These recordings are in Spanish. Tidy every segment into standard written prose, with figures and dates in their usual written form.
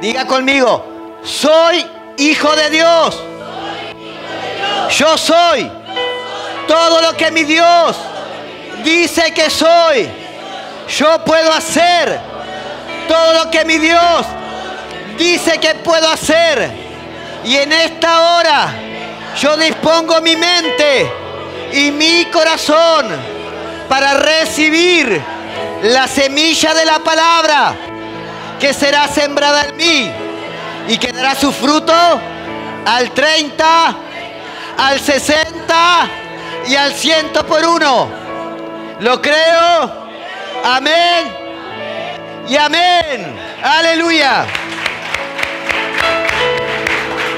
Diga conmigo, soy hijo de Dios. Yo soy todo lo que mi Dios dice que soy. Yo puedo hacer todo lo que mi Dios dice que puedo hacer. Y en esta hora yo dispongo mi mente y mi corazón para recibir la semilla de la palabra que será sembrada en mí y que dará su fruto al 30, al 60 y al 100 por uno. Lo creo. Amén y amén. Aleluya.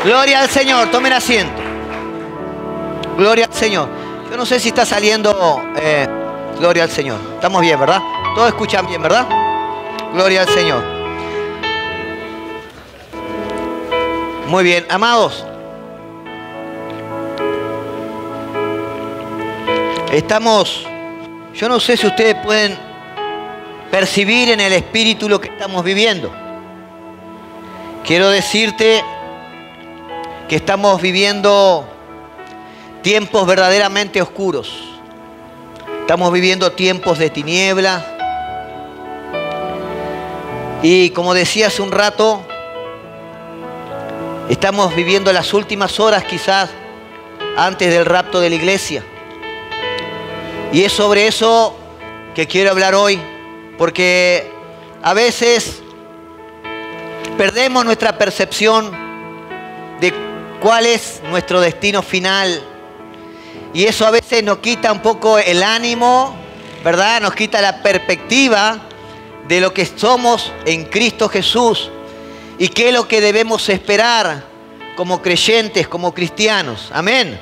Gloria al Señor. Tomen asiento. Gloria al Señor. Yo no sé si está saliendo. Gloria al Señor. Estamos bien, ¿verdad? Todos escuchan bien, ¿verdad? Gloria al Señor. Muy bien, amados. Estamos, yo no sé si ustedes pueden percibir en el espíritu lo que estamos viviendo. Quiero decirte que estamos viviendo tiempos verdaderamente oscuros. Estamos viviendo tiempos de tiniebla. Y como decía hace un rato, estamos viviendo las últimas horas quizás antes del rapto de la iglesia. Y es sobre eso que quiero hablar hoy, porque a veces perdemos nuestra percepción de cuál es nuestro destino final. Y eso a veces nos quita un poco el ánimo, ¿verdad? Nos quita la perspectiva de lo que somos en Cristo Jesús y qué es lo que debemos esperar como creyentes, como cristianos. Amén.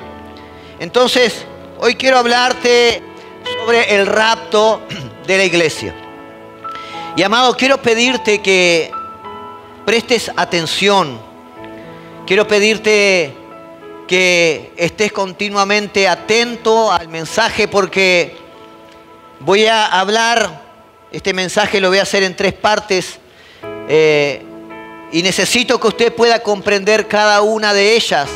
Entonces, hoy quiero hablarte sobre el rapto de la iglesia. Y amado, quiero pedirte que prestes atención. Quiero pedirte que estés continuamente atento al mensaje, porque voy a hablar, este mensaje lo voy a hacer en 3 partes, y necesito que usted pueda comprender cada una de ellas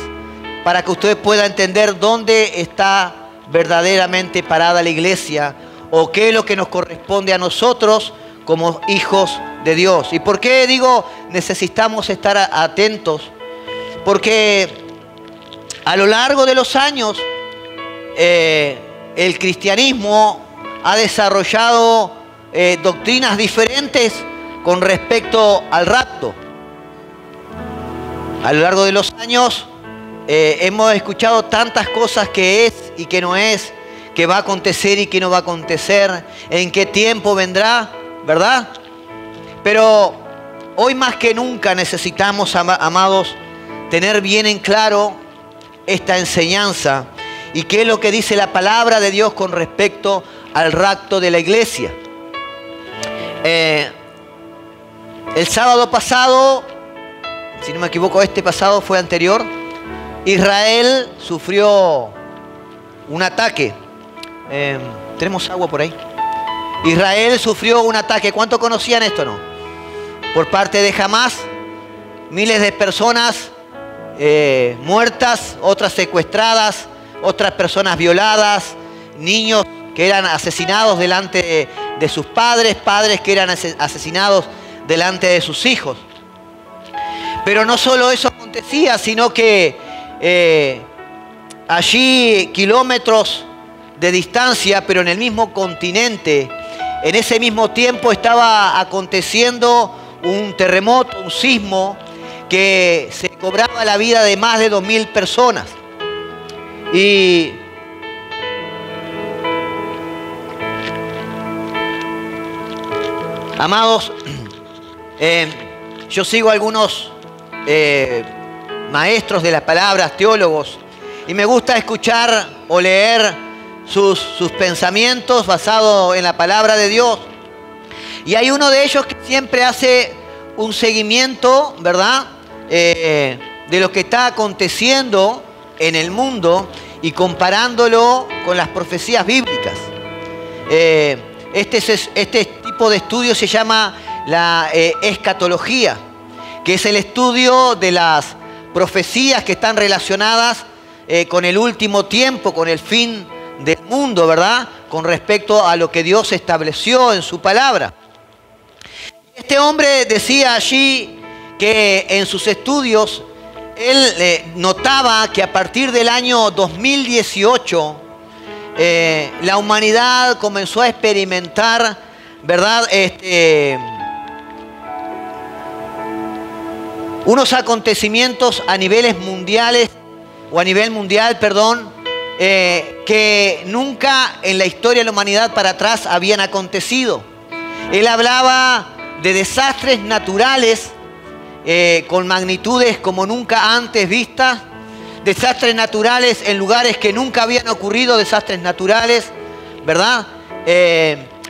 para que usted pueda entender dónde está verdaderamente parada la iglesia o qué es lo que nos corresponde a nosotros como hijos de Dios. ¿Y por qué digo necesitamos estar atentos? Porque a lo largo de los años el cristianismo ha desarrollado doctrinas diferentes con respecto al rapto. A lo largo de los años hemos escuchado tantas cosas que es y que no es, que va a acontecer y que no va a acontecer, en qué tiempo vendrá, ¿verdad? Pero hoy más que nunca necesitamos, amados, tener bien en claro esta enseñanza y qué es lo que dice la palabra de Dios con respecto al rapto de la iglesia. El sábado pasado, si no me equivoco, este pasado fue anterior, Israel sufrió un ataque. ¿Tenemos agua por ahí? Israel sufrió un ataque. ¿Cuántos conocían esto, no? Por parte de Hamás, miles de personas muertas, otras secuestradas, otras personas violadas, niños que eran asesinados delante de sus padres, padres que eran asesinados delante de sus hijos. Pero no solo eso acontecía, sino que allí, kilómetros de distancia, pero en el mismo continente, en ese mismo tiempo estaba aconteciendo un terremoto, un sismo, que se cobraba la vida de más de 2000 personas. Y amados, yo sigo algunos maestros de las palabras, teólogos, y me gusta escuchar o leer sus pensamientos basados en la palabra de Dios. Y hay uno de ellos que siempre hace un seguimiento, ¿verdad?, de lo que está aconteciendo en el mundo y comparándolo con las profecías bíblicas. Este tipo de estudio se llama la escatología, que es el estudio de las profecías que están relacionadas con el último tiempo, con el fin del mundo, ¿verdad? Con respecto a lo que Dios estableció en su palabra. Este hombre decía allí que en sus estudios él notaba que a partir del año 2018 la humanidad comenzó a experimentar, ¿verdad? Unos acontecimientos a niveles mundiales, o a nivel mundial, perdón, que nunca en la historia de la humanidad para atrás habían acontecido. Él hablaba de desastres naturales con magnitudes como nunca antes vistas, desastres naturales en lugares que nunca habían ocurrido, desastres naturales, ¿verdad?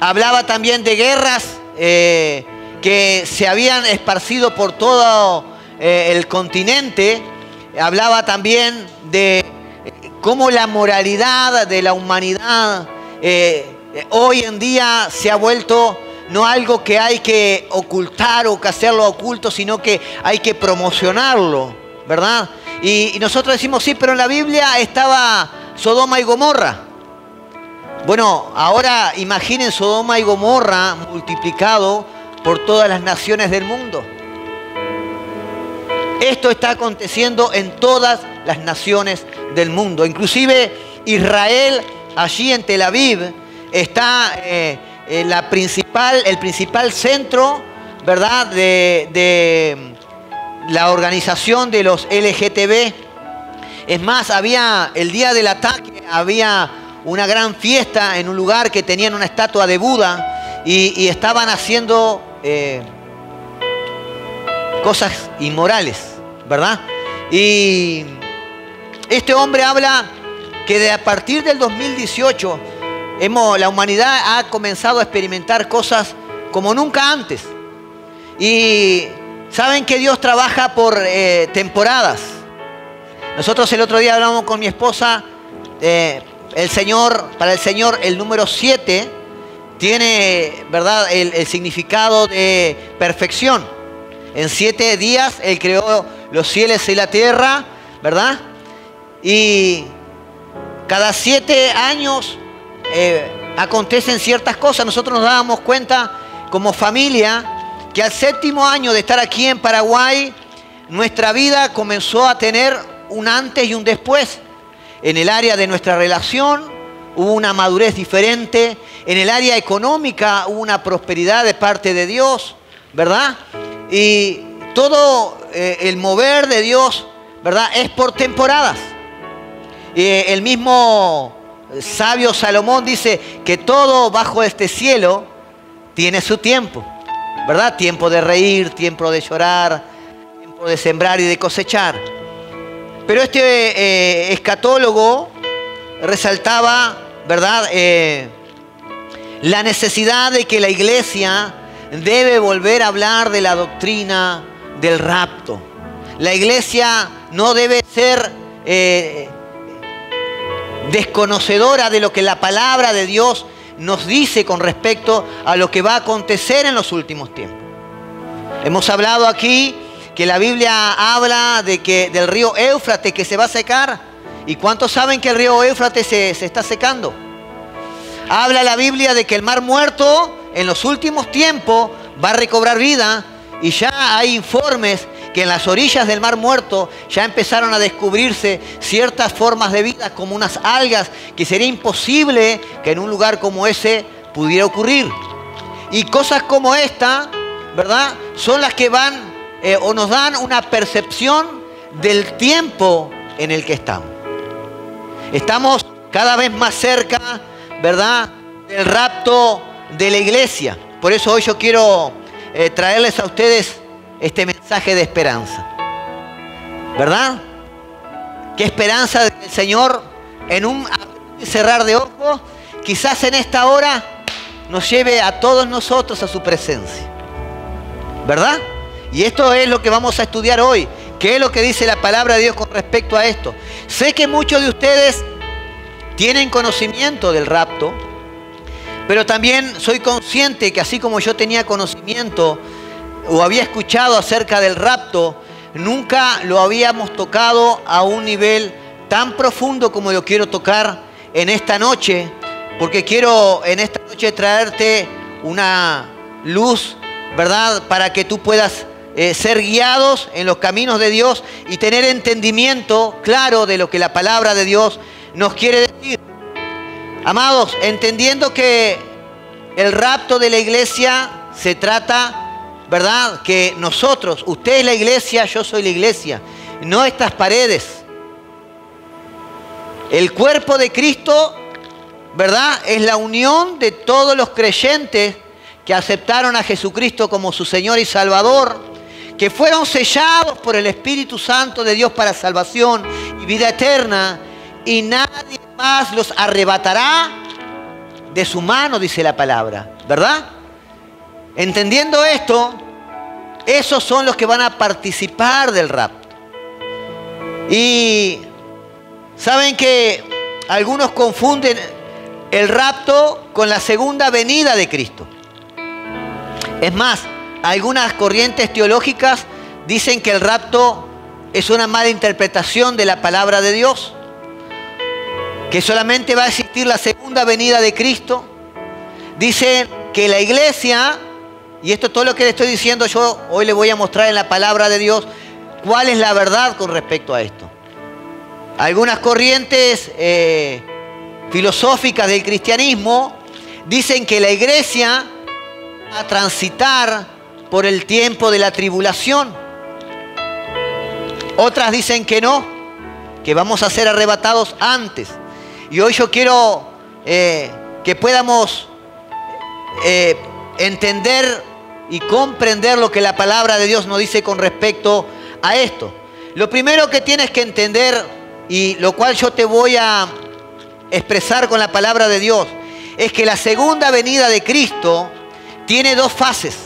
Hablaba también de guerras que se habían esparcido por todo el continente. Hablaba también de cómo la moralidad de la humanidad hoy en día se ha vuelto no algo que hay que ocultar o que hacerlo oculto, sino que hay que promocionarlo, ¿verdad? Y nosotros decimos, sí, pero en la Biblia estaba Sodoma y Gomorra. Bueno, ahora imaginen Sodoma y Gomorra multiplicado por todas las naciones del mundo. Esto está aconteciendo en todas las naciones del mundo. Inclusive Israel, allí en Tel Aviv, está el principal centro, ¿verdad?, de la organización de los LGTB. Es más, el día del ataque había una gran fiesta en un lugar que tenían una estatua de Buda y estaban haciendo cosas inmorales, ¿verdad? Y este hombre habla que a partir del 2018 la humanidad ha comenzado a experimentar cosas como nunca antes. Y saben que Dios trabaja por temporadas. Nosotros el otro día hablamos con mi esposa, para el Señor el número 7 tiene, ¿verdad?, el significado de perfección. En 7 días Él creó los cielos y la tierra, ¿verdad? Y cada 7 años acontecen ciertas cosas. Nosotros nos dábamos cuenta como familia que al 7º año de estar aquí en Paraguay, nuestra vida comenzó a tener un antes y un después. En el área de nuestra relación hubo una madurez diferente. En el área económica hubo una prosperidad de parte de Dios, ¿verdad? Y todo el mover de Dios, ¿verdad?, es por temporadas. El mismo sabio Salomón dice que todo bajo este cielo tiene su tiempo, ¿verdad? Tiempo de reír, tiempo de llorar, tiempo de sembrar y de cosechar. Pero este escatólogo resaltaba, ¿verdad?, la necesidad de que la iglesia debe volver a hablar de la doctrina del rapto. La iglesia no debe ser desconocedora de lo que la palabra de Dios nos dice con respecto a lo que va a acontecer en los últimos tiempos. Hemos hablado aquí que la Biblia habla del río Éufrates que se va a secar. ¿Y cuántos saben que el río Éufrates se está secando? Habla la Biblia de que el mar muerto en los últimos tiempos va a recobrar vida, y ya hay informes que en las orillas del mar muerto ya empezaron a descubrirse ciertas formas de vida como unas algas que sería imposible que en un lugar como ese pudiera ocurrir. Y cosas como esta, ¿verdad?, son las que van o nos dan una percepción del tiempo en el que estamos. Estamos cada vez más cerca, ¿verdad?, del rapto de la iglesia. Por eso hoy yo quiero traerles a ustedes este mensaje de esperanza, ¿verdad? Qué esperanza del Señor en un abrir y cerrar de ojos, quizás en esta hora nos lleve a todos nosotros a su presencia, ¿verdad? Y esto es lo que vamos a estudiar hoy. ¿Qué es lo que dice la palabra de Dios con respecto a esto? Sé que muchos de ustedes tienen conocimiento del rapto, pero también soy consciente que así como yo tenía conocimiento o había escuchado acerca del rapto, nunca lo habíamos tocado a un nivel tan profundo como lo quiero tocar en esta noche, porque quiero en esta noche traerte una luz, ¿verdad? Para que tú puedas ser guiados en los caminos de Dios y tener entendimiento claro de lo que la palabra de Dios nos quiere decir. Amados, entendiendo que el rapto de la iglesia se trata, ¿verdad? Que nosotros, usted es la iglesia, yo soy la iglesia, no estas paredes. El cuerpo de Cristo, ¿verdad? Es la unión de todos los creyentes que aceptaron a Jesucristo como su Señor y Salvador, que fueron sellados por el Espíritu Santo de Dios para salvación y vida eterna, y nadie más los arrebatará de su mano, dice la palabra, ¿verdad? Entendiendo esto, esos son los que van a participar del rapto. Y saben que algunos confunden el rapto con la segunda venida de Cristo. Es más, algunas corrientes teológicas dicen que el rapto es una mala interpretación de la palabra de Dios, que solamente va a existir la segunda venida de Cristo. Dicen que la iglesia, y esto es todo lo que le estoy diciendo, yo hoy le voy a mostrar en la palabra de Dios cuál es la verdad con respecto a esto. Algunas corrientes filosóficas del cristianismo dicen que la iglesia va a transitar por el tiempo de la tribulación. Otras dicen que no, que vamos a ser arrebatados antes. Y hoy yo quiero que podamos entender y comprender lo que la palabra de Dios nos dice con respecto a esto. Lo primero que tienes que entender, y lo cual yo te voy a expresar con la palabra de Dios, es que la segunda venida de Cristo tiene dos fases.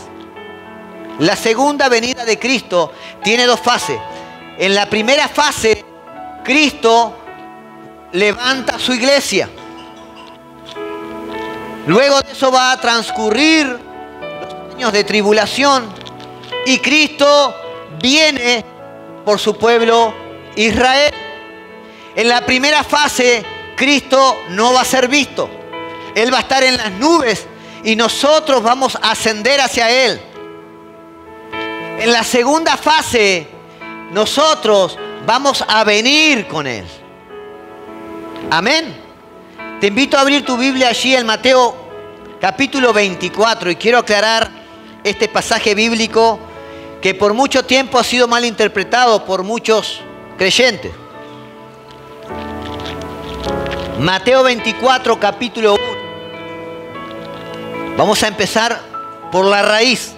La segunda venida de Cristo tiene dos fases. En la primera fase, Cristo levanta su iglesia. Luego de eso va a transcurrir los años de tribulación y Cristo viene por su pueblo Israel. En la primera fase, Cristo no va a ser visto. Él va a estar en las nubes y nosotros vamos a ascender hacia Él. En la segunda fase, nosotros vamos a venir con Él. Amén. Te invito a abrir tu Biblia allí en Mateo capítulo 24 y quiero aclarar este pasaje bíblico que por mucho tiempo ha sido mal interpretado por muchos creyentes. Mateo 24 capítulo 1. Vamos a empezar por la raíz.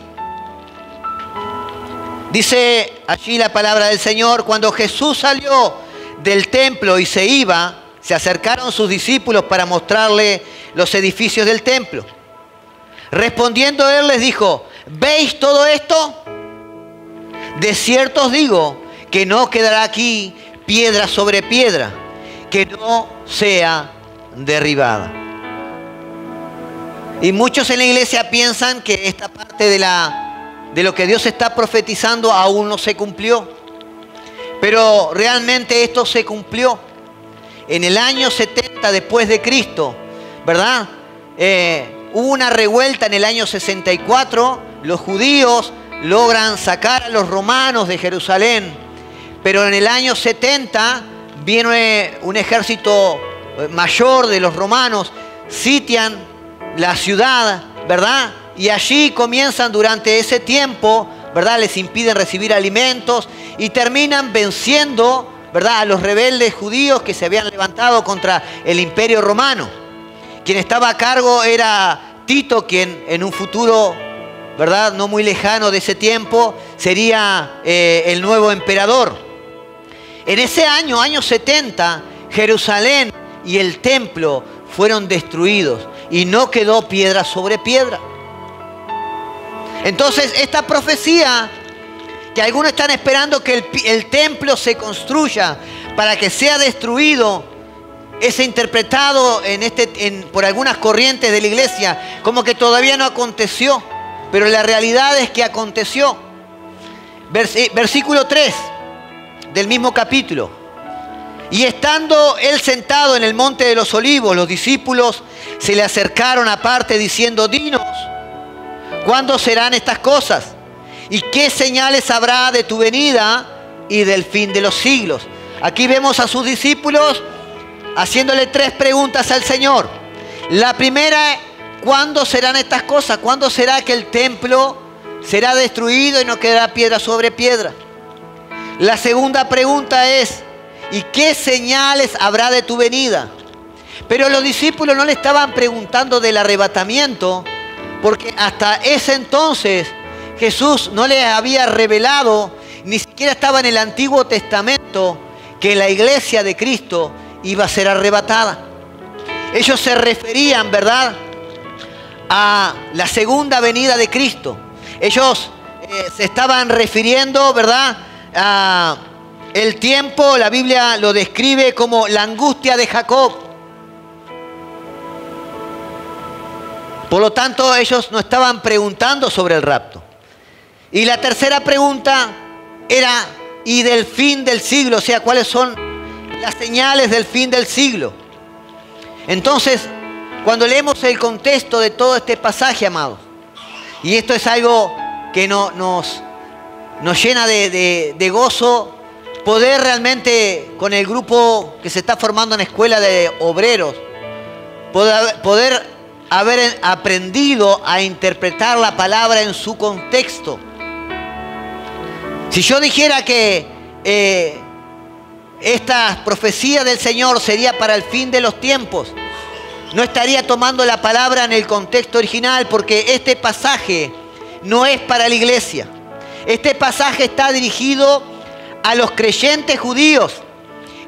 Dice allí la palabra del Señor: cuando Jesús salió del templo y se iba, se acercaron sus discípulos para mostrarle los edificios del templo. Respondiendo él les dijo: ¿veis todo esto? De cierto os digo que no quedará aquí piedra sobre piedra que no sea derribada. Y muchos en la iglesia piensan que esta parte de lo que Dios está profetizando aún no se cumplió. Pero realmente esto se cumplió. En el año 70 después de Cristo, ¿verdad? Hubo una revuelta en el año 64. Los judíos logran sacar a los romanos de Jerusalén. Pero en el año 70 viene un ejército mayor de los romanos, sitian la ciudad, ¿verdad? Y allí comienzan durante ese tiempo, ¿verdad? Les impiden recibir alimentos y terminan venciendo, ¿verdad?, a los rebeldes judíos que se habían levantado contra el imperio romano. Quien estaba a cargo era Tito, quien en un futuro, ¿verdad?, no muy lejano de ese tiempo, sería el nuevo emperador. En ese año 70, Jerusalén y el templo fueron destruidos y no quedó piedra sobre piedra. Entonces, esta profecía, que algunos están esperando que el templo se construya para que sea destruido, es interpretado por algunas corrientes de la iglesia como que todavía no aconteció. pero la realidad es que aconteció. Versículo 3 del mismo capítulo. Y estando él sentado en el monte de los olivos, los discípulos se le acercaron aparte diciendo: dinos, ¿cuándo serán estas cosas? ¿Y qué señales habrá de tu venida y del fin de los siglos? Aquí vemos a sus discípulos haciéndole 3 preguntas al Señor. La primera: ¿cuándo serán estas cosas? ¿Cuándo será que el templo será destruido y no quedará piedra sobre piedra? La segunda pregunta es: ¿y qué señales habrá de tu venida? Pero los discípulos no le estaban preguntando del arrebatamiento, porque hasta ese entonces Jesús no les había revelado, ni siquiera estaba en el Antiguo Testamento, que la iglesia de Cristo iba a ser arrebatada. Ellos se referían, ¿verdad?, a la segunda venida de Cristo. Ellos se estaban refiriendo, ¿verdad?, a el tiempo. La Biblia lo describe como la angustia de Jacob. Por lo tanto, ellos no estaban preguntando sobre el rapto. Y la tercera pregunta era: ¿y del fin del siglo? O sea, ¿cuáles son las señales del fin del siglo? Entonces, cuando leemos el contexto de todo este pasaje, amados, y esto es algo que nos llena de gozo, poder realmente, con el grupo que se está formando en la escuela de obreros, poder haber aprendido a interpretar la palabra en su contexto. Si yo dijera que esta profecía del Señor sería para el fin de los tiempos, no estaría tomando la palabra en el contexto original, porque este pasaje no es para la iglesia. Este pasaje está dirigido a los creyentes judíos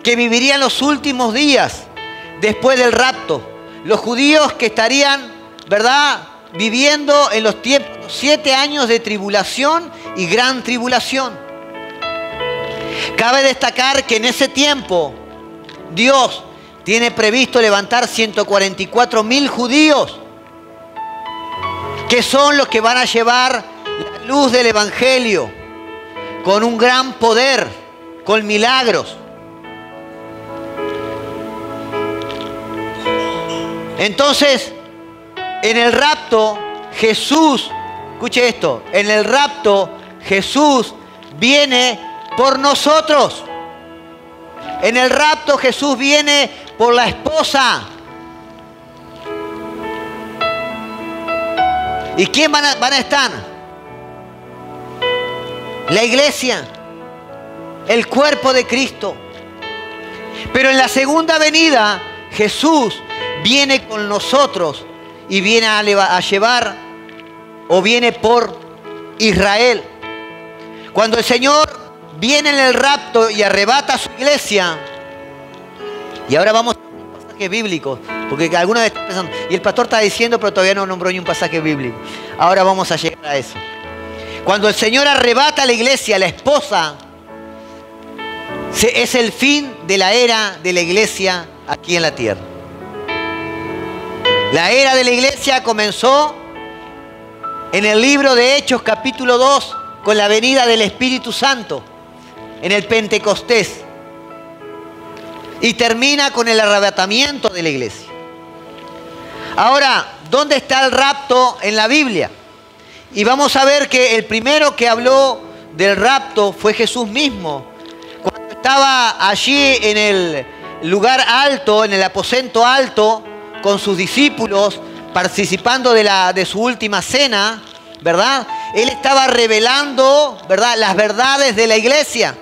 que vivirían los últimos días después del rapto. Los judíos que estarían, ¿verdad?, viviendo en los tiempos 7 años de tribulación y gran tribulación. Cabe destacar que en ese tiempo Dios tiene previsto levantar 144.000 judíos, que son los que van a llevar la luz del Evangelio con un gran poder, con milagros. Entonces, en el rapto, Jesús, escuche esto, en el rapto Jesús viene por nosotros. En el rapto Jesús viene por la esposa. ¿Y quién van a estar? La iglesia, el cuerpo de Cristo. Pero en la segunda venida, Jesús viene con nosotros y viene a llevar, o viene por Israel. Cuando el Señor viene en el rapto y arrebata a su iglesia, y ahora vamos a un pasaje bíblico, porque alguna vez están pensando, y el pastor está diciendo, pero todavía no nombró ni un pasaje bíblico. Ahora vamos a llegar a eso. Cuando el Señor arrebata a la iglesia, la esposa, es el fin de la era de la iglesia aquí en la tierra. La era de la iglesia comenzó en el libro de Hechos capítulo 2 con la venida del Espíritu Santo en el Pentecostés, y termina con el arrebatamiento de la iglesia. Ahora, ¿dónde está el rapto en la Biblia? Y vamos a ver que el primero que habló del rapto fue Jesús mismo. Cuando estaba allí en el lugar alto, en el aposento alto, con sus discípulos, participando de su última cena, ¿verdad? Él estaba revelando, ¿verdad?, las verdades de la iglesia.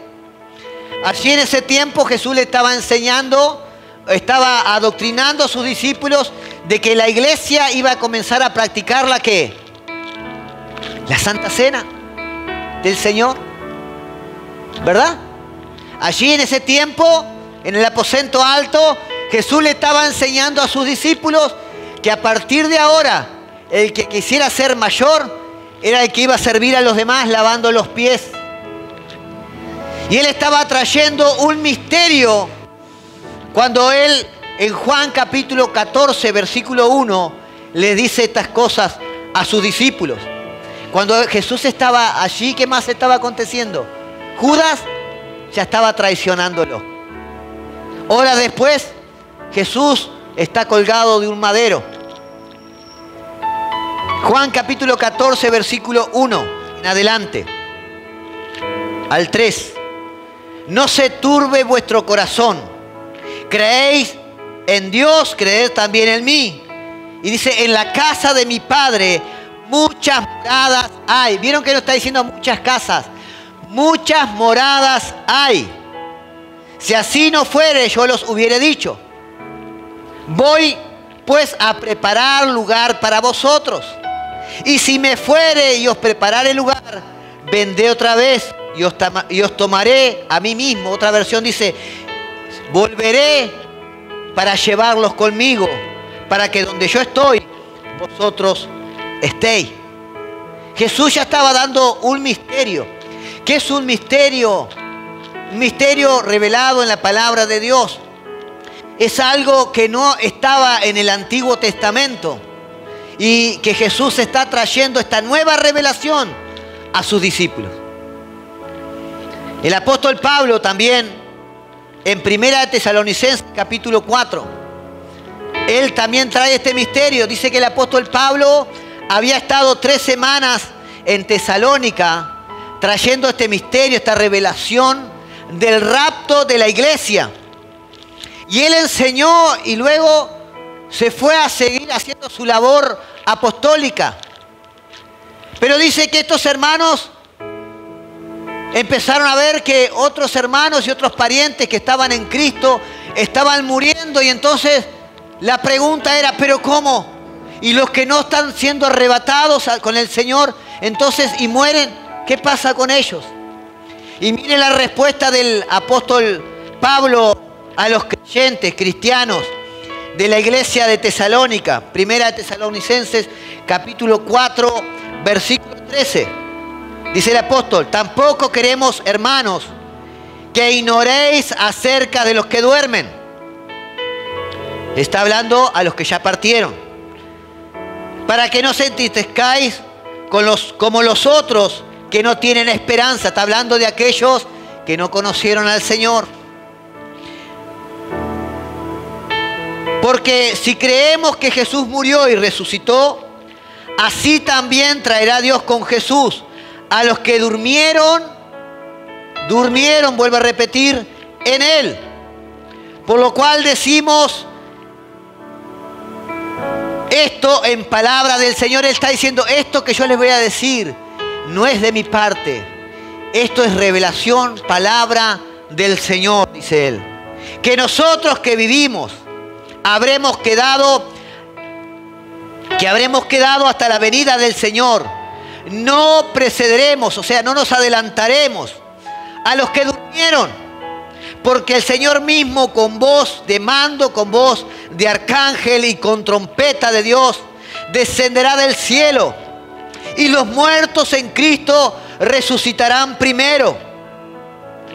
Allí en ese tiempo Jesús le estaba enseñando, estaba adoctrinando a sus discípulos de que la iglesia iba a comenzar a practicar la ¿qué? La Santa Cena del Señor, ¿verdad? Allí en ese tiempo, en el aposento alto, Jesús le estaba enseñando a sus discípulos que a partir de ahora, el que quisiera ser mayor era el que iba a servir a los demás lavando los pies. Y él estaba trayendo un misterio cuando él, en Juan capítulo 14, versículo 1, le dice estas cosas a sus discípulos. Cuando Jesús estaba allí, ¿qué más estaba aconteciendo? Judas ya estaba traicionándolo. Horas después, Jesús está colgado de un madero. Juan capítulo 14, versículo 1 en adelante, al 3. No se turbe vuestro corazón. Creéis en Dios, creed también en mí. Y dice, en la casa de mi Padre muchas moradas hay. ¿Vieron que no está diciendo muchas casas? Muchas moradas hay. Si así no fuere, yo los hubiera dicho. Voy pues a preparar lugar para vosotros. Y si me fuere y os prepararé lugar, vendré otra vez y os tomaré a mí mismo. Otra versión dice, volveré para llevarlos conmigo, para que donde yo estoy, vosotros estéis. Jesús ya estaba dando un misterio. ¿Qué es un misterio? Un misterio revelado en la palabra de Dios. Es algo que no estaba en el Antiguo Testamento y que Jesús está trayendo esta nueva revelación a sus discípulos. El apóstol Pablo también, en 1 Tesalonicenses capítulo 4, él también trae este misterio. Dice que el apóstol Pablo había estado 3 semanas en Tesalónica trayendo este misterio, esta revelación del rapto de la iglesia. Y él enseñó y luego se fue a seguir haciendo su labor apostólica. Pero dice que estos hermanos empezaron a ver que otros hermanos y otros parientes que estaban en Cristo estaban muriendo, y entonces la pregunta era, ¿pero cómo? Y los que no están siendo arrebatados con el Señor, entonces, y mueren, ¿qué pasa con ellos? Y miren la respuesta del apóstol Pablo a los creyentes cristianos de la iglesia de Tesalónica. 1 Tesalonicenses capítulo 4, versículo 13. Dice el apóstol, tampoco queremos, hermanos, que ignoréis acerca de los que duermen. Está hablando a los que ya partieron. Para que no se entristezcáis como los otros que no tienen esperanza. Está hablando de aquellos que no conocieron al Señor. Porque si creemos que Jesús murió y resucitó, así también traerá Dios con Jesús a los que durmieron, vuelvo a repetir, en Él. Por lo cual decimos esto en palabra del Señor. Él está diciendo, esto que yo les voy a decir no es de mi parte. Esto es revelación, palabra del Señor, dice Él. Que nosotros que vivimos habremos quedado hasta la venida del Señor. No precederemos, o sea, no nos adelantaremos a los que durmieron, porque el Señor mismo con voz de mando, con voz de arcángel y con trompeta de Dios descenderá del cielo, y los muertos en Cristo resucitarán primero.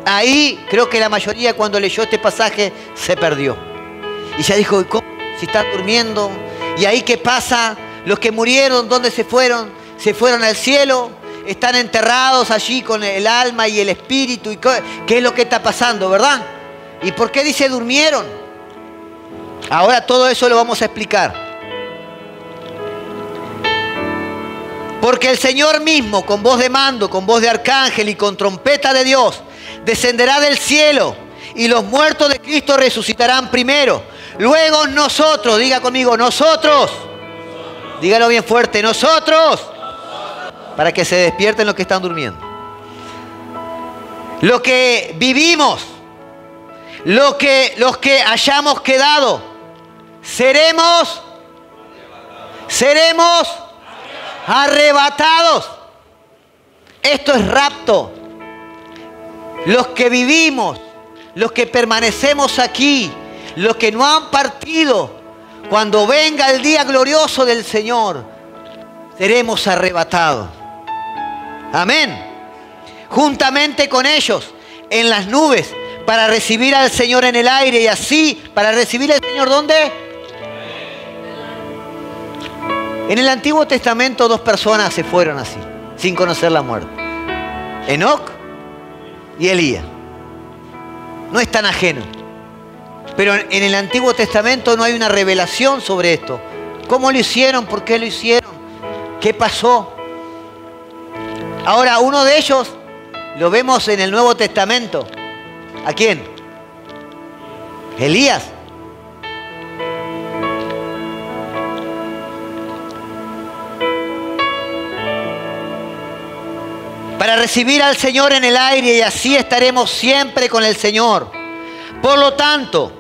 Ahí creo que la mayoría, cuando leyó este pasaje, se perdió y ya dijo, ¿cómo? Si están durmiendo. ¿Y ahí qué pasa? Los que murieron, ¿dónde se fueron? Se fueron al cielo, están enterrados allí con el alma y el espíritu. ¿Qué es lo que está pasando, verdad? ¿Y por qué dice durmieron? Ahora todo eso lo vamos a explicar. Porque el Señor mismo, con voz de mando, con voz de arcángel y con trompeta de Dios, descenderá del cielo, y los muertos de Cristo resucitarán primero. Luego nosotros, diga conmigo, nosotros. Dígalo bien fuerte, nosotros. Para que se despierten los que están durmiendo. Lo que vivimos, los que hayamos quedado, seremos arrebatados. Esto es rapto. Los que vivimos, los que permanecemos aquí, los que no han partido, cuando venga el día glorioso del Señor, seremos arrebatados. Amén. Juntamente con ellos en las nubes, para recibir al Señor en el aire, y así, para recibir al Señor, ¿dónde? En el Antiguo Testamento 2 personas se fueron así. sin conocer la muerte. Enoc y Elías. No es tan ajeno. Pero en el Antiguo Testamento no hay una revelación sobre esto. ¿Cómo lo hicieron? ¿Por qué lo hicieron? ¿Qué pasó? Ahora, uno de ellos lo vemos en el Nuevo Testamento. ¿A quién? Elías. Para recibir al Señor en el aire, y así estaremos siempre con el Señor. Por lo tanto,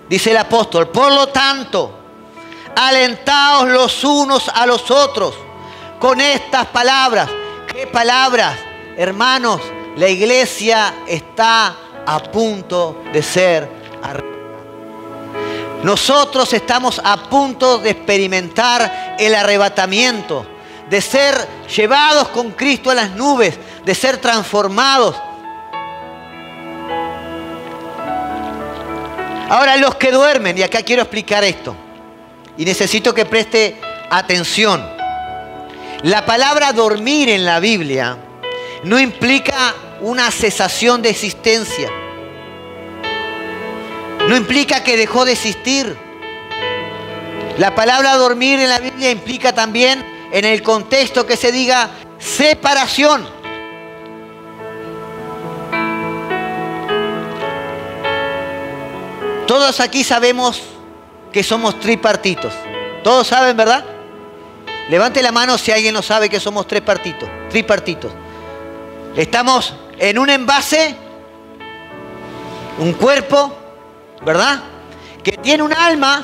dice el apóstol, por lo tanto, alentaos los unos a los otros con estas palabras. ¿Qué palabras? Hermanos, la iglesia está a punto de ser arrebatada. Nosotros estamos a punto de experimentar el arrebatamiento, de ser llevados con Cristo a las nubes, de ser transformados. Ahora, los que duermen, y acá quiero explicar esto, y necesito que preste atención. La palabra dormir en la Biblia no implica una cesación de existencia. No implica que dejó de existir. La palabra dormir en la Biblia implica también, en el contexto, que se diga separación. Todos aquí sabemos que somos tripartitos. Todos saben, ¿verdad? Levante la mano si alguien no sabe que somos tripartitos. Estamos en un envase, un cuerpo, ¿verdad? Que tiene un alma,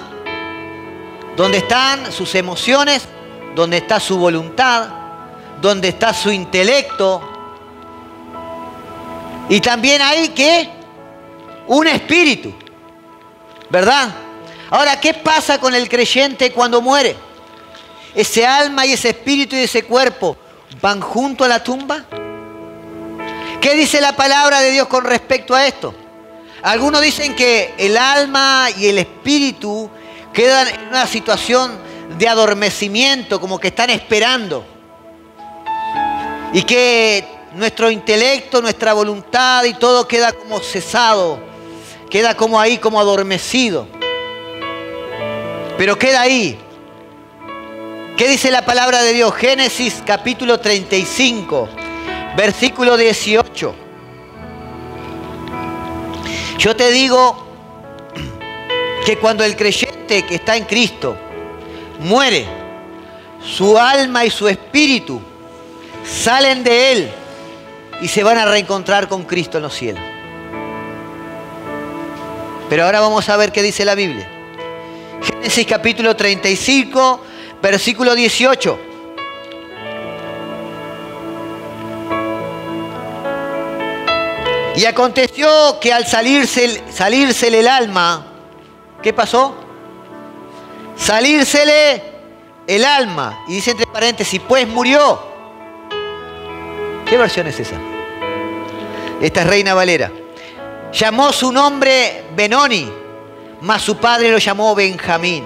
donde están sus emociones, donde está su voluntad, donde está su intelecto. Y también hay un espíritu, ¿verdad? Ahora, ¿qué pasa con el creyente cuando muere? ¿Ese alma y ese espíritu y ese cuerpo van junto a la tumba? ¿Qué dice la palabra de Dios con respecto a esto? Algunos dicen que el alma y el espíritu quedan en una situación de adormecimiento, como que están esperando. Y que nuestro intelecto, nuestra voluntad y todo queda como cesado, queda como ahí, como adormecido. Pero queda ahí. ¿Qué dice la palabra de Dios? Génesis capítulo 35, versículo 18. Yo te digo que cuando el creyente que está en Cristo muere, su alma y su espíritu salen de él y se van a reencontrar con Cristo en los cielos. Pero ahora vamos a ver qué dice la Biblia. Génesis capítulo 35, versículo 18. Y aconteció que al salírsele el alma, ¿qué pasó? Salírsele el alma. Y dice entre paréntesis, pues murió. ¿Qué versión es esa? Esta es Reina Valera. Llamó su nombre Benoni, mas su padre lo llamó Benjamín.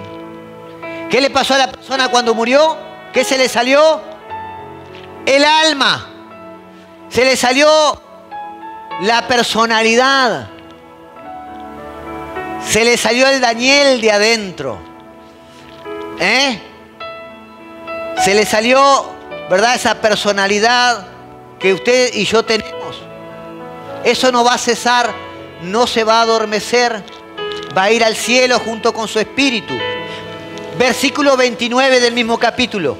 ¿Qué le pasó a la persona cuando murió? ¿Qué se le salió? El alma. Se le salió la personalidad. Se le salió el Daniel de adentro. Se le salió, ¿verdad? Esa personalidad que usted y yo tenemos. Eso no va a cesar, no se va a adormecer. Va a ir al cielo junto con su espíritu. Versículo 29 del mismo capítulo.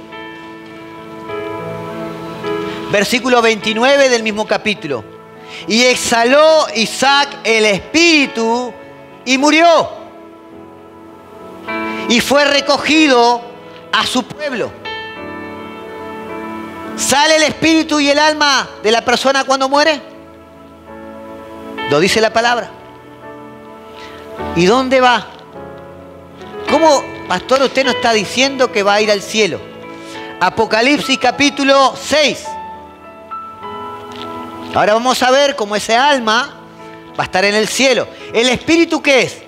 Versículo 29 del mismo capítulo. Y exhaló Isaac el espíritu y murió. Y fue recogido a su pueblo. ¿Sale el espíritu y el alma de la persona cuando muere? Lo dice la palabra. ¿Y dónde va? ¿Cómo, pastor, usted no está diciendo que va a ir al cielo? Apocalipsis capítulo 6. Ahora vamos a ver cómo ese alma va a estar en el cielo. ¿El espíritu qué es?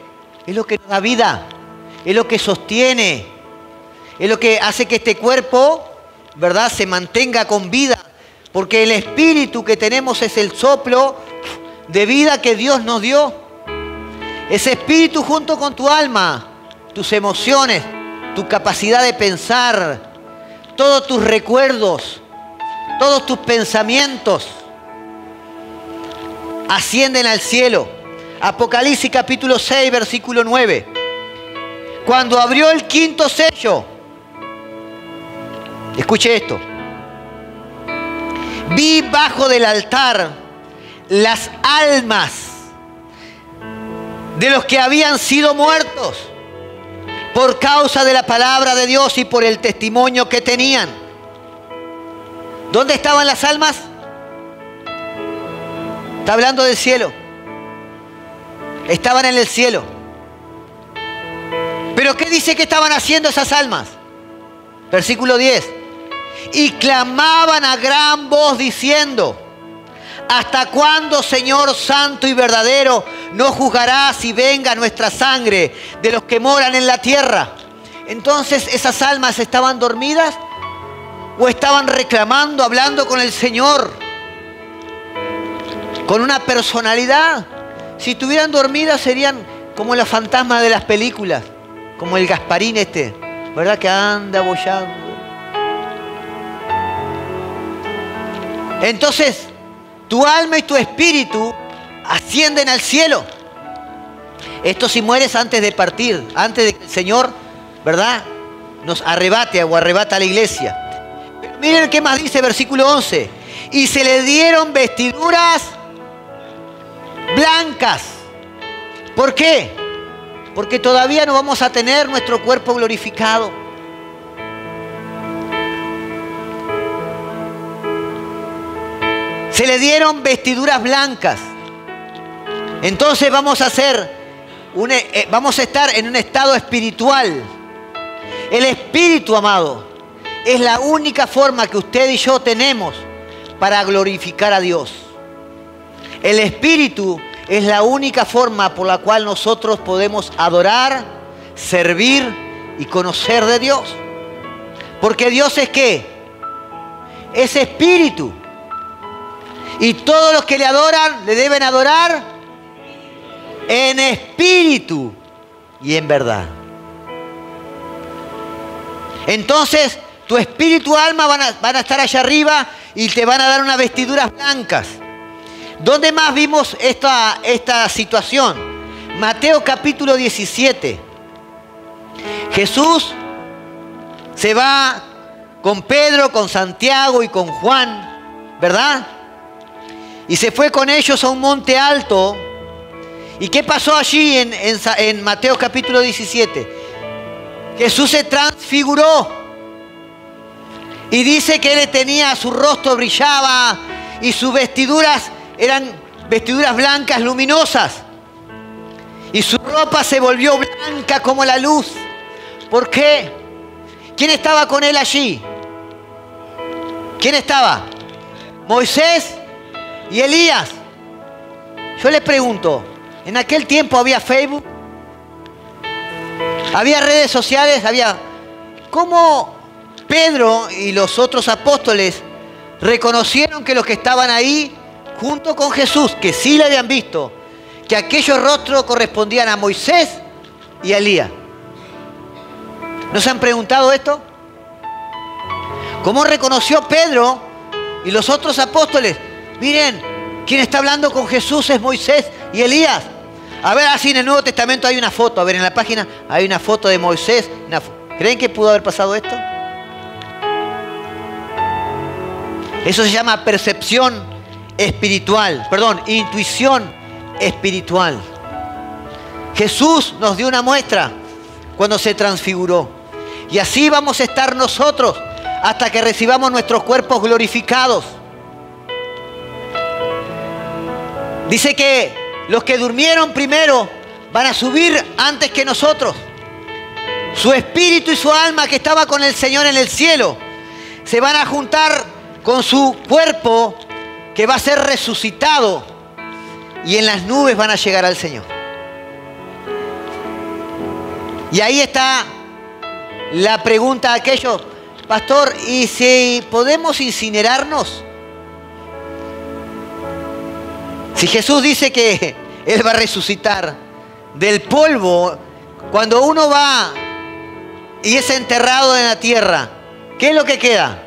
Es lo que nos da vida. Es lo que sostiene. Es lo que hace que este cuerpo ¿verdad?, se mantenga con vida. Porque el espíritu que tenemos es el soplo de vida que Dios nos dio. Ese espíritu junto con tu alma, tus emociones, tu capacidad de pensar, todos tus recuerdos, todos tus pensamientos ascienden al cielo. Apocalipsis capítulo 6, versículo 9. Cuando abrió el quinto sello, escuche esto, vi bajo del altar las almas de los que habían sido muertos por causa de la palabra de Dios y por el testimonio que tenían. ¿Dónde estaban las almas? Está hablando del cielo. Estaban en el cielo. ¿Pero qué dice que estaban haciendo esas almas? Versículo 10. Y clamaban a gran voz diciendo: ¿hasta cuándo, Señor santo y verdadero, no juzgarás y venga nuestra sangre de los que moran en la tierra? Entonces, ¿esas almas estaban dormidas o estaban reclamando, hablando con el Señor con una personalidad? Si estuvieran dormidas serían como los fantasmas de las películas, como el Gasparín ¿verdad?, que anda boyando. Entonces, tu alma y tu espíritu ascienden al cielo. Esto si mueres antes de partir, antes de que el Señor, ¿verdad?, nos arrebate o arrebata a la iglesia. Pero miren qué más dice versículo 11. Y se le dieron vestiduras blancas. ¿Por qué? Porque todavía no vamos a tener nuestro cuerpo glorificado. Se le dieron vestiduras blancas. Entonces vamos a estar en un estado espiritual. El espíritu, amado, es la única forma que usted y yo tenemos para glorificar a Dios. El espíritu es la única forma por la cual nosotros podemos adorar, servir y conocer de Dios. Porque Dios es ¿qué? Es espíritu. Y todos los que le adoran, le deben adorar en espíritu y en verdad. Entonces, tu espíritu y alma van a estar allá arriba y te van a dar unas vestiduras blancas. ¿Dónde más vimos esta situación? Mateo capítulo 17. Jesús se va con Pedro, con Santiago y con Juan, ¿verdad? Y se fue con ellos a un monte alto. ¿Y qué pasó allí en Mateo capítulo 17? Jesús se transfiguró. Y dice que él tenía, su rostro brillaba y sus vestiduras eran vestiduras blancas luminosas. Y su ropa se volvió blanca como la luz. ¿Por qué? ¿Quién estaba con él allí? ¿Quién estaba? Moisés y Elías. Yo les pregunto, ¿en aquel tiempo había Facebook? ¿Había redes sociales? ¿Cómo Pedro y los otros apóstoles reconocieron que los que estaban ahí junto con Jesús, que sí le habían visto, que aquellos rostros correspondían a Moisés y a Elías? ¿No se han preguntado esto? ¿Cómo reconoció Pedro y los otros apóstoles? Miren, quien está hablando con Jesús es Moisés y Elías. A ver, así en el Nuevo Testamento hay una foto. A ver, en la página hay una foto de Moisés. ¿Creen que pudo haber pasado esto? Eso se llama percepción espiritual. Perdón, intuición espiritual. Jesús nos dio una muestra cuando se transfiguró. Y así vamos a estar nosotros hasta que recibamos nuestros cuerpos glorificados. Dice que los que durmieron primero van a subir antes que nosotros. Su espíritu y su alma que estaba con el Señor en el cielo se van a juntar con su cuerpo que va a ser resucitado y en las nubes van a llegar al Señor. Y ahí está la pregunta a aquellos pastor, ¿y si podemos incinerarnos? Si Jesús dice que Él va a resucitar del polvo, cuando uno va y es enterrado en la tierra, ¿qué es lo que queda?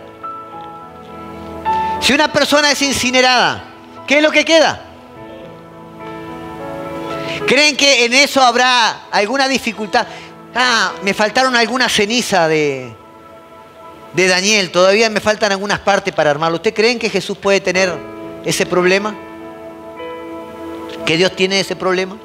Si una persona es incinerada, ¿qué es lo que queda? ¿Creen que en eso habrá alguna dificultad? Me faltaron algunas cenizas de Daniel, todavía me faltan algunas partes para armarlo. ¿Ustedes creen que Jesús puede tener ese problema? ¿Que Dios tiene ese problema?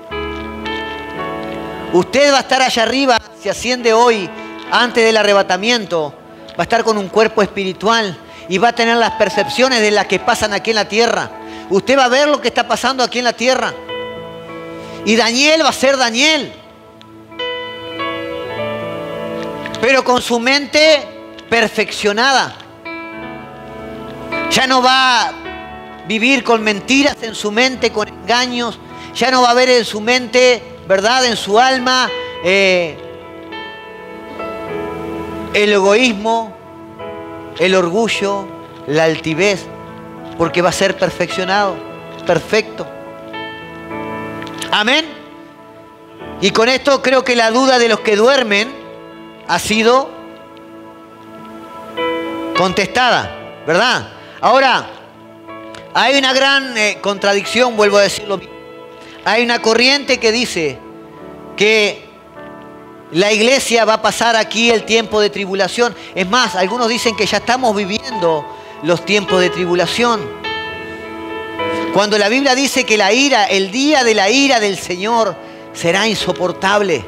Usted va a estar allá arriba, si asciende hoy, antes del arrebatamiento, va a estar con un cuerpo espiritual y va a tener las percepciones de las que pasan aquí en la tierra. Usted va a ver lo que está pasando aquí en la tierra. Y Daniel va a ser Daniel, pero con su mente perfeccionada. Ya no va a vivir con mentiras en su mente, con engaños. Ya no va a haber en su mente, ¿verdad?, en su alma, el egoísmo, el orgullo, la altivez, porque va a ser perfeccionado, perfecto. Amén. Y con esto creo que la duda de los que duermen ha sido contestada, ¿verdad? Ahora, hay una gran contradicción, vuelvo a decirlo. Hay una corriente que dice que la iglesia va a pasar aquí el tiempo de tribulación. Es más, algunos dicen que ya estamos viviendo los tiempos de tribulación. Cuando la Biblia dice que la ira, el día de la ira del Señor será insoportable.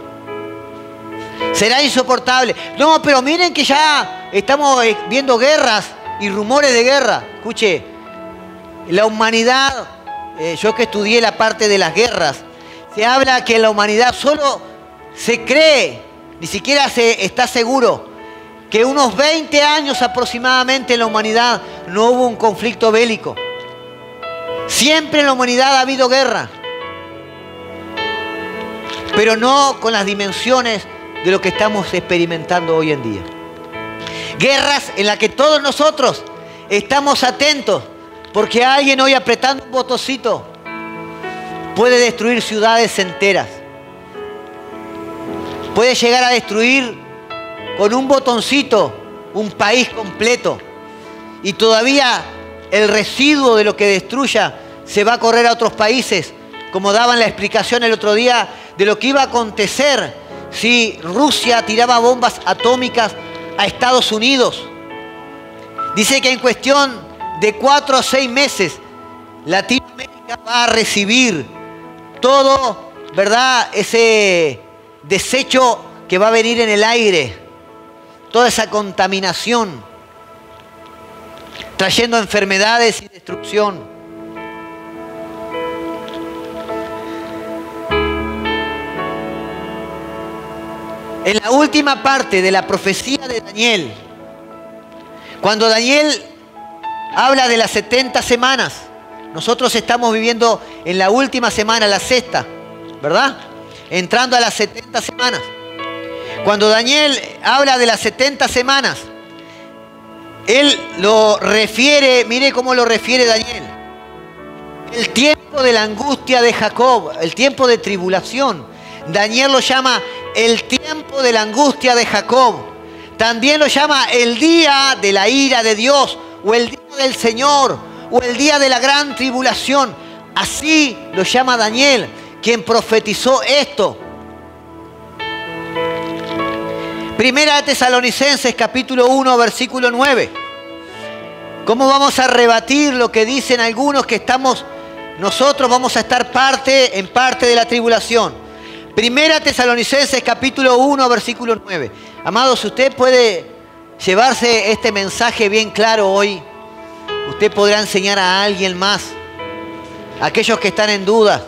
Será insoportable. No, pero miren que ya estamos viendo guerras y rumores de guerra. Escuche, la humanidad, yo que estudié la parte de las guerras, se habla que la humanidad solo se cree, ni siquiera se está seguro, que unos 20 años aproximadamente en la humanidad no hubo un conflicto bélico. Siempre en la humanidad ha habido guerra, pero no con las dimensiones de lo que estamos experimentando hoy en día. Guerras en las que todos nosotros estamos atentos, porque alguien hoy apretando un botoncito puede destruir ciudades enteras. Puede llegar a destruir con un botoncito un país completo. Y todavía el residuo de lo que destruya se va a correr a otros países, como daban la explicación el otro día de lo que iba a acontecer si Rusia tiraba bombas atómicas a Estados Unidos. Dice que en cuestión de 4 o 6 meses Latinoamérica va a recibir todo, ¿verdad?, ese desecho que va a venir en el aire, toda esa contaminación, trayendo enfermedades y destrucción. En la última parte de la profecía de Daniel, cuando Daniel habla de las 70 semanas, nosotros estamos viviendo en la última semana, la sexta, ¿verdad?, entrando a las 70 semanas. Cuando Daniel habla de las 70 semanas, él lo refiere, mire cómo lo refiere Daniel. El tiempo de la angustia de Jacob, el tiempo de tribulación. Daniel lo llama el tiempo de la angustia de Jacob. También lo llama el día de la ira de Dios, o el día del Señor, o el día de la gran tribulación. Así lo llama Daniel, quien profetizó esto. Primera de Tesalonicenses, capítulo 1, versículo 9. ¿Cómo vamos a rebatir lo que dicen algunos que nosotros vamos a estar en parte de la tribulación? Primera de Tesalonicenses, capítulo 1, versículo 9. Amados, usted puede llevarse este mensaje bien claro hoy. Usted podrá enseñar a alguien más, a aquellos que están en duda,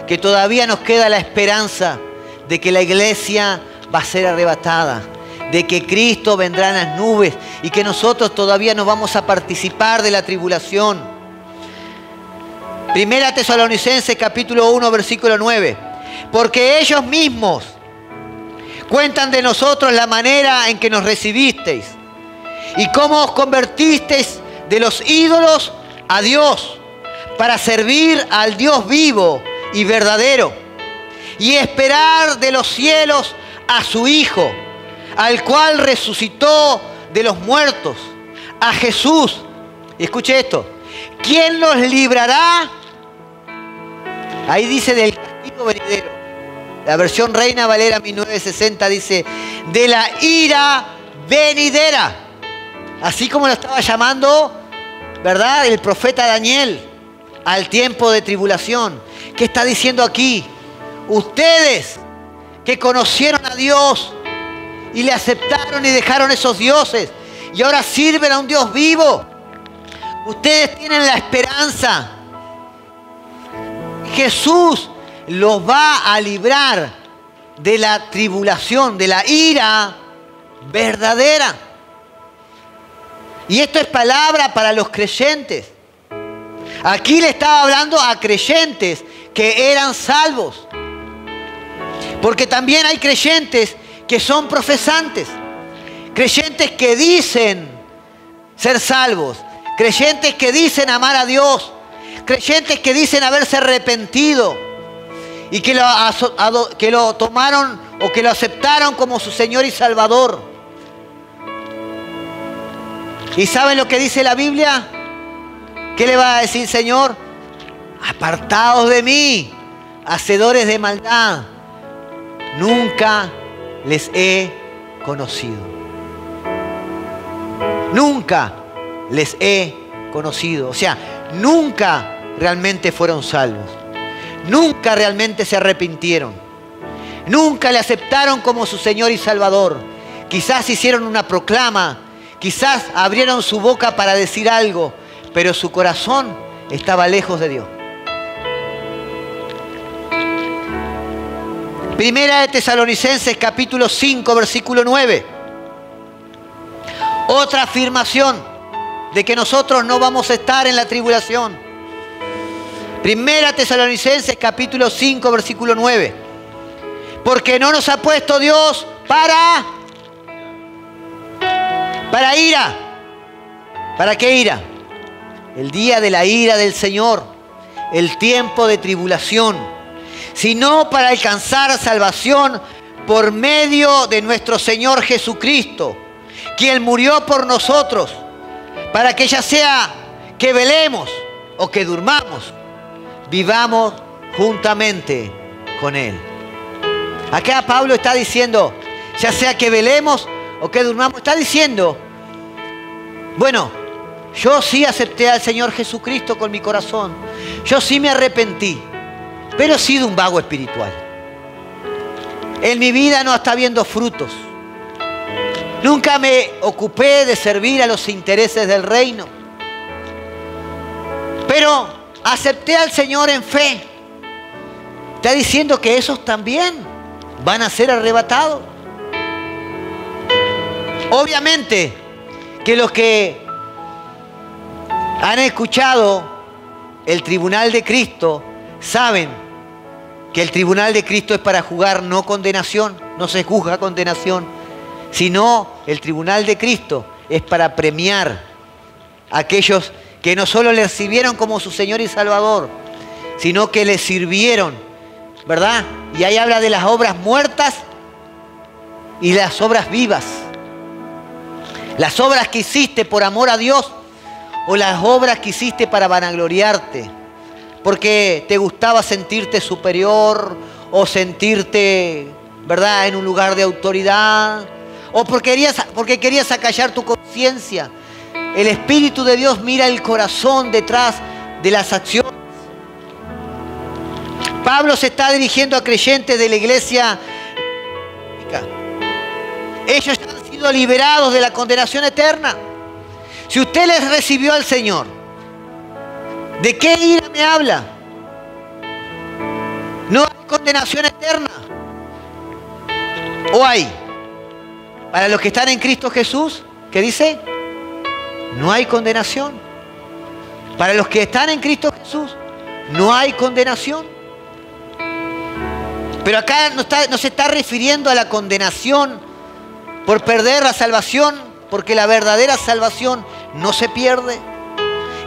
que todavía nos queda la esperanza de que la iglesia va a ser arrebatada, de que Cristo vendrá en las nubes y que nosotros todavía no vamos a participar de la tribulación. Primera Tesalonicenses capítulo 1 versículo 9. Porque ellos mismos cuentan de nosotros la manera en que nos recibisteis, y cómo os convertisteis de los ídolos a Dios, para servir al Dios vivo y verdadero, y esperar de los cielos a su Hijo, al cual resucitó de los muertos, a Jesús. Y escuche esto, ¿quién los librará? Ahí dice del castigo venidero. La versión Reina Valera 1960 dice, de la ira venidera. Así como lo estaba llamando, ¿verdad?, el profeta Daniel al tiempo de tribulación. ¿Qué está diciendo aquí? Ustedes que conocieron a Dios y le aceptaron y dejaron esos dioses y ahora sirven a un Dios vivo, ustedes tienen la esperanza. Jesús los va a librar de la tribulación, de la ira verdadera. Y esto es palabra para los creyentes. Aquí le estaba hablando a creyentes que eran salvos. Porque también hay creyentes que son profesantes. Creyentes que dicen ser salvos. Creyentes que dicen amar a Dios. Creyentes que dicen haberse arrepentido. Y que lo tomaron o que lo aceptaron como su Señor y Salvador. ¿Y saben lo que dice la Biblia? ¿Qué le va a decir, Señor? Apartaos de mí, hacedores de maldad. Nunca les he conocido. Nunca les he conocido. O sea, nunca realmente fueron salvos. Nunca realmente se arrepintieron. Nunca le aceptaron como su Señor y Salvador. Quizás hicieron una proclama. Quizás abrieron su boca para decir algo, pero su corazón estaba lejos de Dios. Primera de Tesalonicenses capítulo 5, versículo 9. Otra afirmación de que nosotros no vamos a estar en la tribulación. Primera Tesalonicenses capítulo 5, versículo 9. Porque no nos ha puesto Dios para ira. ¿Para qué ira? El día de la ira del Señor, el tiempo de tribulación, sino para alcanzar salvación por medio de nuestro Señor Jesucristo, quien murió por nosotros, para que ya sea que velemos o que durmamos, vivamos juntamente con Él. Acá Pablo está diciendo, ya sea que velemos o que durmamos, está diciendo, bueno, yo sí acepté al Señor Jesucristo con mi corazón. Yo sí me arrepentí, pero he sido un vago espiritual. En mi vida no está habiendo frutos. Nunca me ocupé de servir a los intereses del reino. Pero acepté al Señor en fe. Está diciendo que esos también van a ser arrebatados. Obviamente que los que han escuchado el tribunal de Cristo saben que el tribunal de Cristo es para juzgar no condenación, no se juzga condenación, sino el tribunal de Cristo es para premiar a aquellos que no solo le recibieron como su Señor y Salvador, sino que le sirvieron, ¿verdad? Y ahí habla de las obras muertas y las obras vivas. Las obras que hiciste por amor a Dios o las obras que hiciste para vanagloriarte, porque te gustaba sentirte superior o sentirte, ¿verdad?, en un lugar de autoridad, o porque querías acallar tu conciencia. El Espíritu de Dios mira el corazón detrás de las acciones. Pablo se está dirigiendo a creyentes de la iglesia. Ellos han sido liberados de la condenación eterna. Si usted les recibió al Señor, ¿de qué ira me habla? ¿No hay condenación eterna? ¿O hay? Para los que están en Cristo Jesús, ¿qué dice? No hay condenación. Para los que están en Cristo Jesús, no hay condenación. Pero acá no se está refiriendo a la condenación por perder la salvación porque la verdadera salvación no se pierde.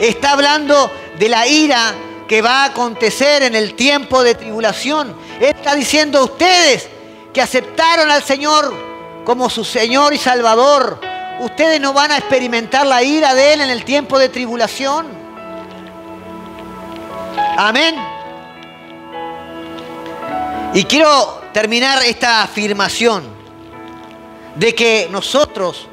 Está hablando de la ira que va a acontecer en el tiempo de tribulación. Está diciendo a ustedes que aceptaron al Señor como su Señor y Salvador, ustedes no van a experimentar la ira de Él en el tiempo de tribulación. Amén. Y quiero terminar esta afirmación de que nosotros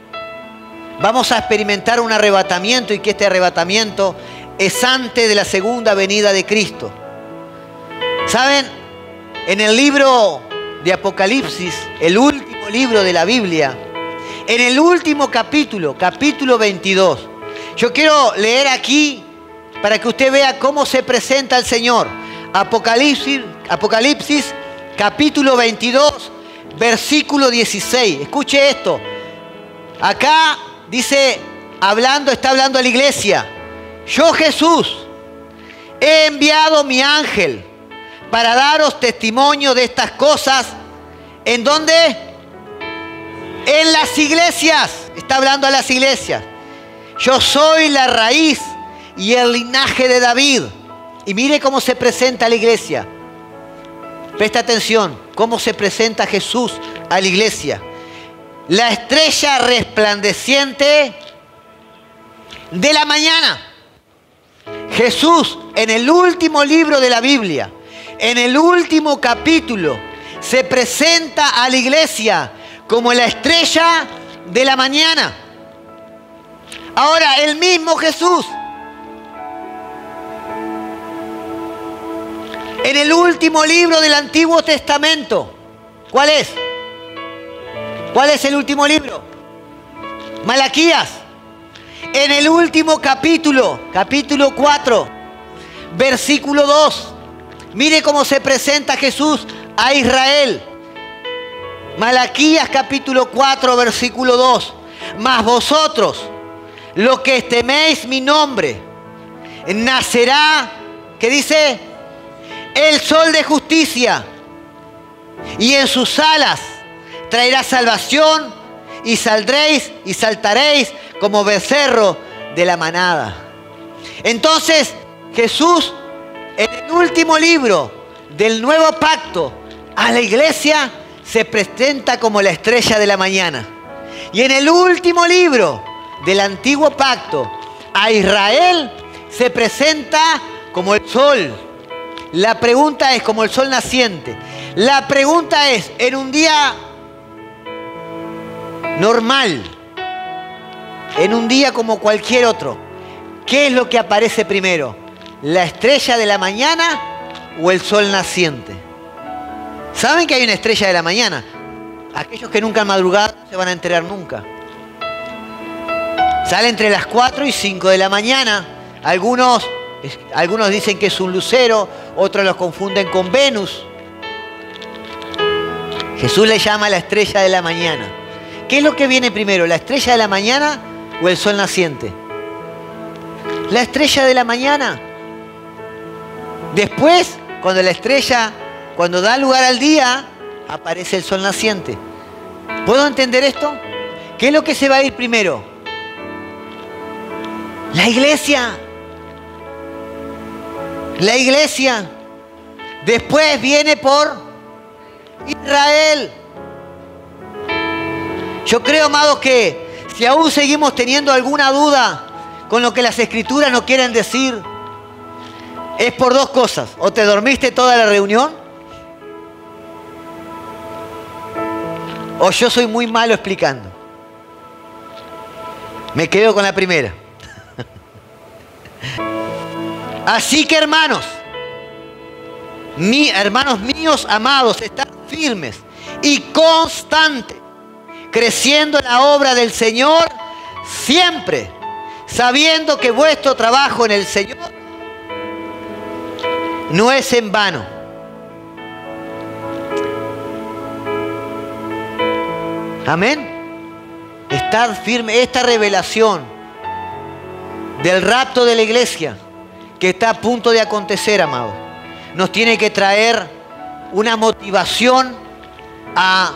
vamos a experimentar un arrebatamiento y que este arrebatamiento es antes de la segunda venida de Cristo. ¿Saben? En el libro de Apocalipsis, el último libro de la Biblia, en el último capítulo, capítulo 22, yo quiero leer aquí para que usted vea cómo se presenta el Señor. Apocalipsis capítulo 22, versículo 16. Escuche esto. Acá dice, está hablando a la iglesia. Yo, Jesús, he enviado mi ángel para daros testimonio de estas cosas. ¿En dónde? En las iglesias. Está hablando a las iglesias. Yo soy la raíz y el linaje de David. Y mire cómo se presenta a la iglesia. Presta atención, cómo se presenta Jesús a la iglesia. La estrella resplandeciente de la mañana. Jesús, en el último libro de la Biblia, en el último capítulo, se presenta a la iglesia como la estrella de la mañana. Ahora, el mismo Jesús, en el último libro del Antiguo Testamento, ¿cuál es? ¿Cuál es el último libro? Malaquías. En el último capítulo, capítulo 4, versículo 2. Mire cómo se presenta Jesús a Israel. Malaquías capítulo 4, versículo 2. Mas vosotros, los que teméis mi nombre, nacerá, ¿qué dice? El sol de justicia, y en sus alas traerá salvación, y saldréis y saltaréis como becerro de la manada. Entonces Jesús, en el último libro del nuevo pacto, a la iglesia se presenta como la estrella de la mañana. Y en el último libro del antiguo pacto, a Israel se presenta como el sol. La pregunta es, como el sol naciente. La pregunta es, en un día normal, en un día como cualquier otro, ¿qué es lo que aparece primero? ¿La estrella de la mañana o el sol naciente? ¿Saben que hay una estrella de la mañana? Aquellos que nunca han madrugado no se van a enterar nunca. Sale entre las 4 y 5 de la mañana. Algunos dicen que es un lucero, otros los confunden con Venus. Jesús le llama la estrella de la mañana. ¿Qué es lo que viene primero, la estrella de la mañana o el sol naciente? La estrella de la mañana. Después, cuando da lugar al día, aparece el sol naciente. ¿Puedo entender esto? ¿Qué es lo que se va a ir primero? La iglesia. La iglesia. Después viene por Israel. Yo creo, amados, que si aún seguimos teniendo alguna duda con lo que las Escrituras nos quieren decir, es por dos cosas. O te dormiste toda la reunión, o yo soy muy malo explicando. Me quedo con la primera. Así que, hermanos míos amados, están firmes y constantes, creciendo en la obra del Señor siempre, sabiendo que vuestro trabajo en el Señor no es en vano. Amén. Estad firme. Esta revelación del rapto de la iglesia que está a punto de acontecer, amado, nos tiene que traer una motivación a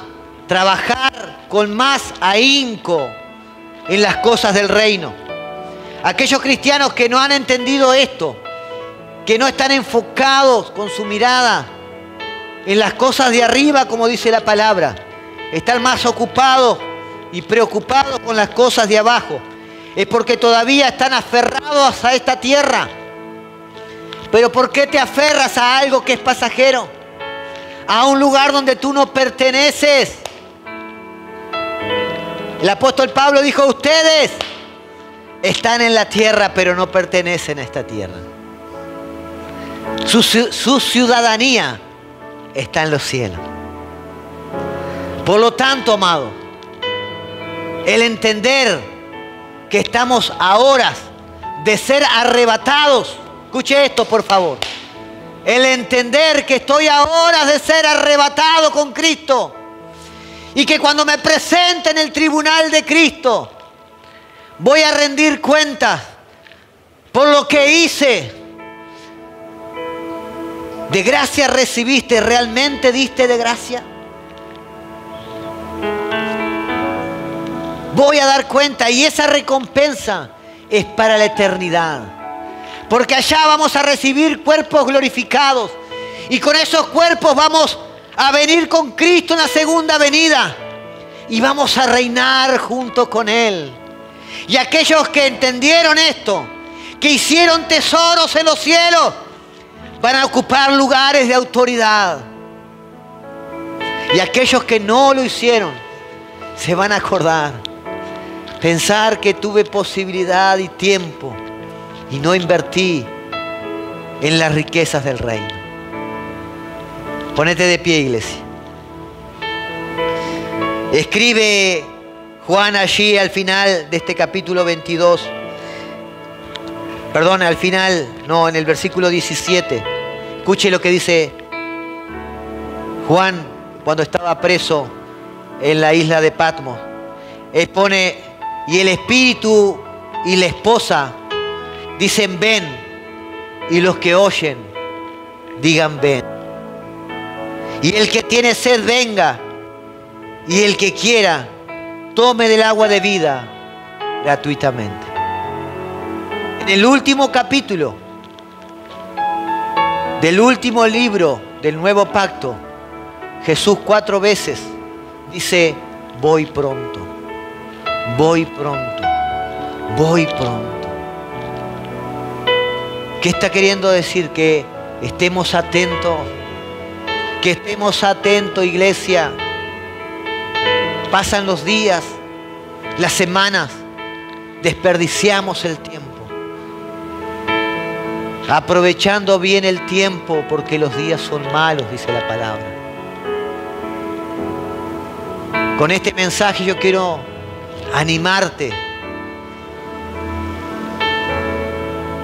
trabajar con más ahínco, en las cosas del reino. Aquellos cristianos que no han entendido esto, que no están enfocados con su mirada en las cosas de arriba, como dice la palabra, están más ocupados y preocupados con las cosas de abajo, es porque todavía están aferrados a esta tierra. Pero ¿por qué te aferras a algo que es pasajero? A un lugar donde tú no perteneces. El apóstol Pablo dijo, ustedes están en la tierra, pero no pertenecen a esta tierra. Su ciudadanía está en los cielos. Por lo tanto, amado, el entender que estamos a horas de ser arrebatados. Escuche esto, por favor. El entender que estoy a horas de ser arrebatado con Cristo. Y que cuando me presente en el tribunal de Cristo, voy a rendir cuentas por lo que hice. ¿De gracia recibiste? ¿Realmente diste de gracia? Voy a dar cuenta, y esa recompensa es para la eternidad. Porque allá vamos a recibir cuerpos glorificados. Y con esos cuerpos vamos a venir con Cristo en la segunda venida. Y vamos a reinar junto con Él. Y aquellos que entendieron esto, que hicieron tesoros en los cielos, van a ocupar lugares de autoridad. Y aquellos que no lo hicieron, se van a acordar. Pensar que tuve posibilidad y tiempo y no invertí en las riquezas del reino. Ponete de pie, iglesia. Escribe Juan allí al final de este capítulo 22. Perdón, al final, no, en el versículo 17. Escuche lo que dice Juan cuando estaba preso en la isla de Patmos. Él pone, y el espíritu y la esposa dicen ven, y los que oyen digan ven. Y el que tiene sed venga, y el que quiera tome del agua de vida gratuitamente. En el último capítulo del último libro del Nuevo Pacto, Jesús 4 veces dice voy pronto, voy pronto, voy pronto. ¿Qué está queriendo decir? Que estemos atentos, que estemos atentos, iglesia. Pasan los días, las semanas, desperdiciamos el tiempo. Aprovechando bien el tiempo porque los días son malos, dice la palabra. Con este mensaje yo quiero animarte,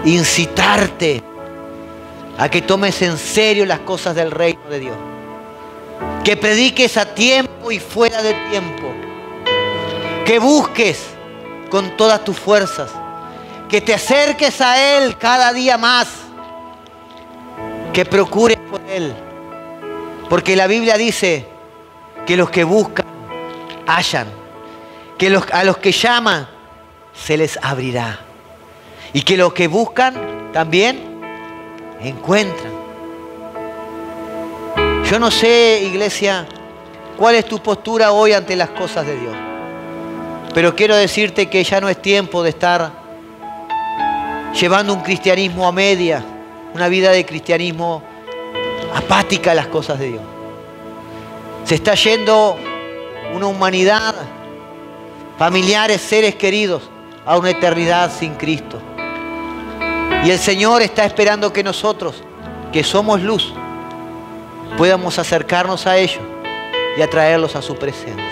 incitarte a que tomes en serio las cosas del reino de Dios. Que prediques a tiempo y fuera de tiempo. Que busques con todas tus fuerzas. Que te acerques a Él cada día más. Que procures por Él. Porque la Biblia dice que los que buscan, hallan. Que a los que llaman, se les abrirá. Y que los que buscan, también encuentran. Yo no sé, iglesia, cuál es tu postura hoy ante las cosas de Dios. Pero quiero decirte que ya no es tiempo de estar llevando un cristianismo a media, una vida de cristianismo apática a las cosas de Dios. Se está yendo una humanidad, familiares, seres queridos, a una eternidad sin Cristo. Y el Señor está esperando que nosotros, que somos luz, podamos acercarnos a ellos y atraerlos a su presencia.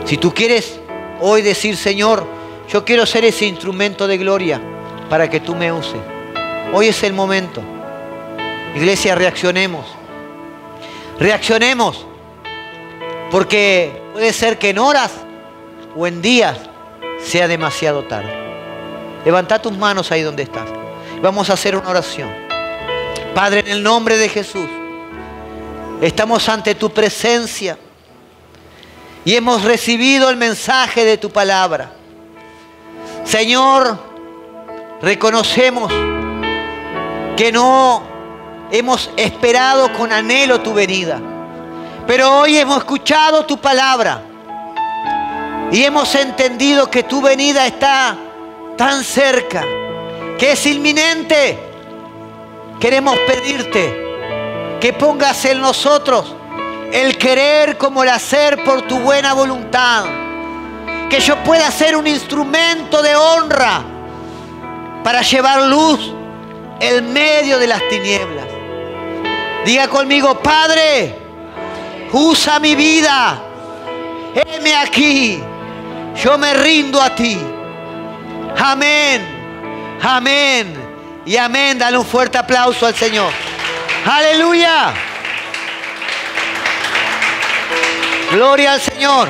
Si tú quieres hoy decir, Señor, yo quiero ser ese instrumento de gloria para que tú me uses, hoy es el momento. Iglesia, reaccionemos. Reaccionemos, porque puede ser que en horas o en días sea demasiado tarde. Levanta tus manos ahí donde estás. Vamos a hacer una oración. Padre, en el nombre de Jesús, estamos ante tu presencia y hemos recibido el mensaje de tu palabra. Señor, reconocemos que no hemos esperado con anhelo tu venida, pero hoy hemos escuchado tu palabra y hemos entendido que tu venida está tan cerca, que es inminente. Queremos pedirte que pongas en nosotros el querer como el hacer por tu buena voluntad. Que yo pueda ser un instrumento de honra para llevar luz en medio de las tinieblas. Diga conmigo: Padre, usa mi vida. Heme aquí. Yo me rindo a ti. Amén. Amén. Y amén. Dale un fuerte aplauso al Señor. Aleluya. Gloria al Señor.